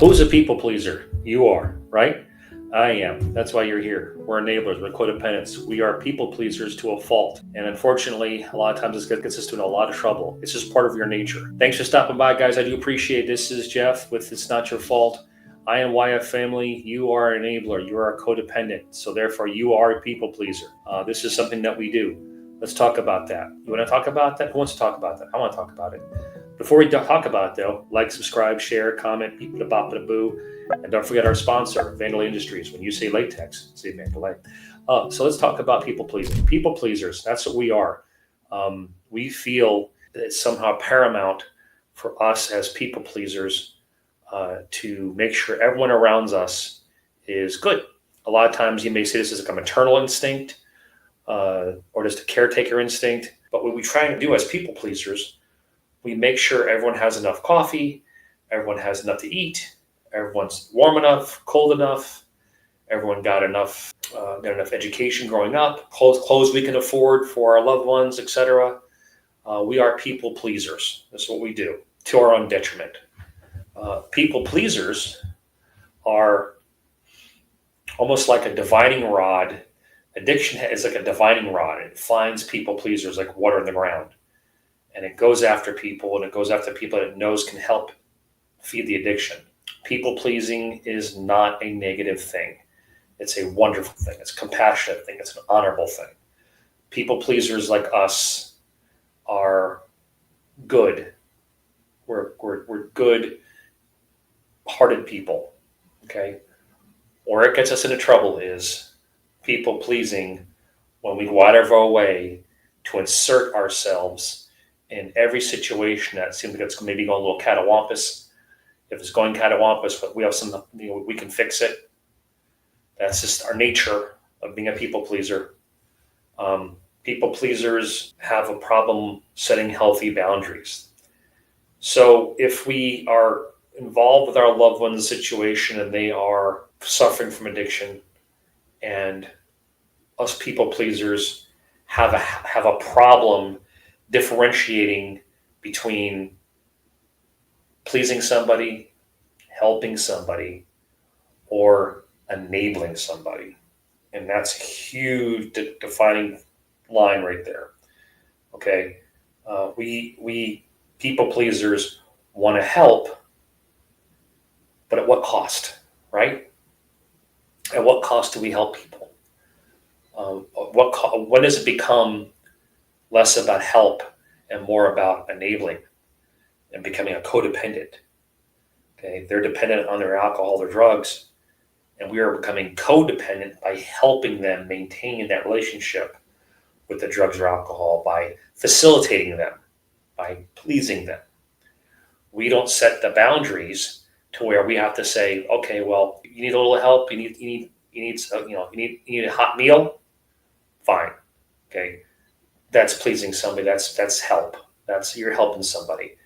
Who's a people pleaser? You are, right? I am. That's why you're here. We're enablers. We're codependents. We are people pleasers to a fault. And unfortunately, a lot of times this gets us into a lot of trouble. It's just part of your nature. Thanks for stopping by, guys. I do appreciate it. This is Jeff with It's Not Your Fault. I am YF family. You are an enabler. You are a codependent. So therefore, you are a people pleaser. This is something that we do. Let's talk about that. You want to talk about that? Who wants to talk about that? I want to talk about it. Before we talk about it, though, like, subscribe, share, comment, beep da bop da boo, and don't forget our sponsor, Vandal Industries. When you say latex, say Vandal. So let's talk about people pleasing. People pleasers, that's what we are. We feel that it's somehow paramount for us as people pleasers to make sure everyone around us is good. A lot of times you may say this is like a maternal instinct or just a caretaker instinct. But what we try to do as people pleasers, we make sure everyone has enough coffee, everyone has enough to eat, everyone's warm enough, cold enough, everyone got enough education growing up, clothes we can afford for our loved ones, etc. We are people pleasers. That's what we do, to our own detriment. People pleasers are almost like a dividing rod. Addiction is like a dividing rod. It finds people pleasers like water in the ground. And it goes after people, and it goes after people that it knows can help feed the addiction. People pleasing is not a negative thing. It's a wonderful thing. It's a compassionate thing. It's an honorable thing. People pleasers like us are good. We're good-hearted people. Okay? Where it gets us into trouble is people pleasing when we go out of our way to insert ourselves in every situation that seems like it's maybe going a little catawampus. If it's going catawampus, we have some, we can fix it. That's just our nature of being a people pleaser. People pleasers have a problem setting healthy boundaries. So if we are involved with our loved one's situation and they are suffering from addiction, and us people pleasers have a problem differentiating between pleasing somebody, helping somebody, or enabling somebody. And that's a huge defining line right there. Okay. We people pleasers want to help, but at what cost, right? At what cost do we help people? When does it become less about help and more about enabling and becoming a codependent? Okay, they're dependent on their alcohol, their drugs, and we are becoming codependent by helping them maintain that relationship with the drugs or alcohol, by facilitating them, by pleasing them. We don't set the boundaries to where we have to say, okay, well, you need a little help, you need a hot meal, fine, okay. That's pleasing somebody. That's help. You're helping somebody.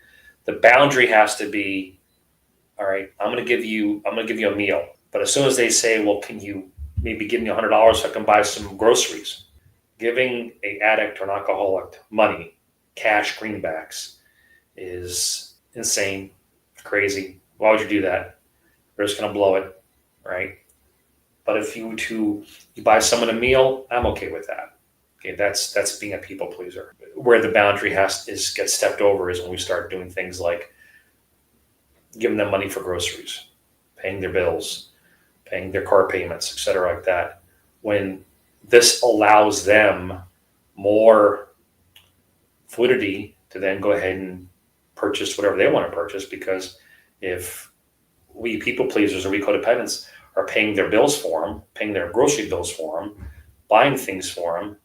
The boundary has to be, all right, I'm going to give you a meal. But as soon as they say, well, can you maybe give me $100 so I can buy some groceries? Giving an addict or an alcoholic money, cash, greenbacks, is insane, crazy. Why would you do that? You're just going to blow it, right? But if you buy someone a meal, I'm okay with that. Okay, that's being a people pleaser. Where the boundary gets stepped over is when we start doing things like giving them money for groceries, paying their bills, paying their car payments, etc., like that. When this allows them more fluidity to then go ahead and purchase whatever they want to purchase, because if we people pleasers or we codependents are paying their bills for them, paying their grocery bills for them, buying things for them,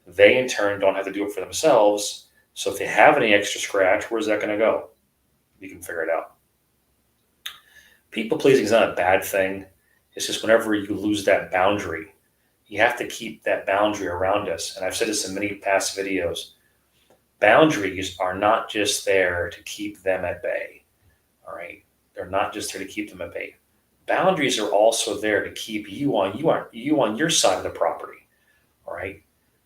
they in turn don't have to do it for themselves. So if they have any extra scratch, where's that going to go? You can figure it out. People pleasing is not a bad thing. It's just whenever you lose that boundary, you have to keep that boundary around us. And I've said this in many past videos. Boundaries are not just there to keep them at bay. All right. They're not just there to keep them at bay. Boundaries are also there to keep you on your side of the property. All right.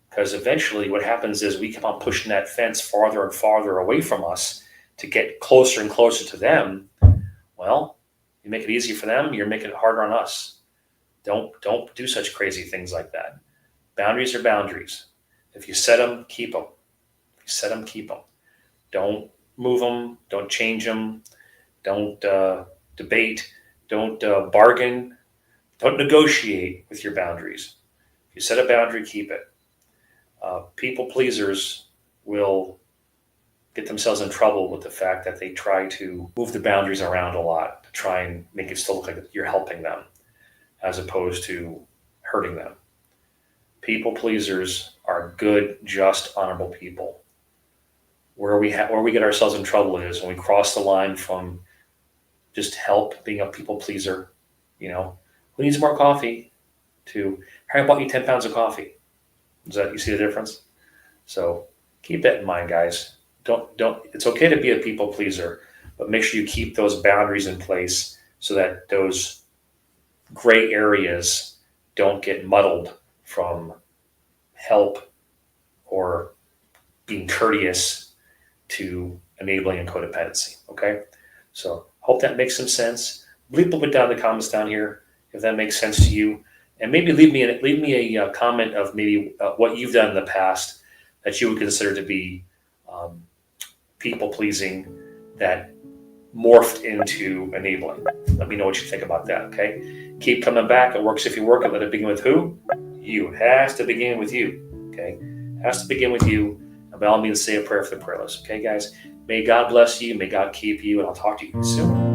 Because eventually what happens is we keep on pushing that fence farther and farther away from us to get closer and closer to them. Well, You make it easy for them, you're making it harder on us. Don't do such crazy things like that. Boundaries are boundaries. If you set them, keep them. If you set them, keep them. Don't move them. Don't change them. Don't debate. Don't bargain. Don't negotiate with your boundaries. If you set a boundary, keep it. People pleasers will get themselves in trouble with the fact that they try to move the boundaries around a lot to try and make it still look like you're helping them as opposed to hurting them. People pleasers are good, just, honorable people. Where we get ourselves in trouble is when we cross the line from just help, being a people pleaser, who needs more coffee, to how I bought you 10 pounds of coffee. You see the difference? So keep that in mind, guys. Don't. It's okay to be a people pleaser, but make sure you keep those boundaries in place so that those gray areas don't get muddled from help or being courteous to enabling and codependency. Okay, so hope that makes some sense. Leave a little bit down in the comments down here if that makes sense to you, and maybe leave me a comment of maybe what you've done in the past that you would consider to be people pleasing that morphed into enabling. Let me know what you think about that. Okay, keep coming back. It works if you work it. Let it begin with who? You. It has to begin with you. Okay, it has to begin with you. And by all means, say a prayer for the prayerless. Okay, guys. May God bless you. May God keep you. And I'll talk to you soon.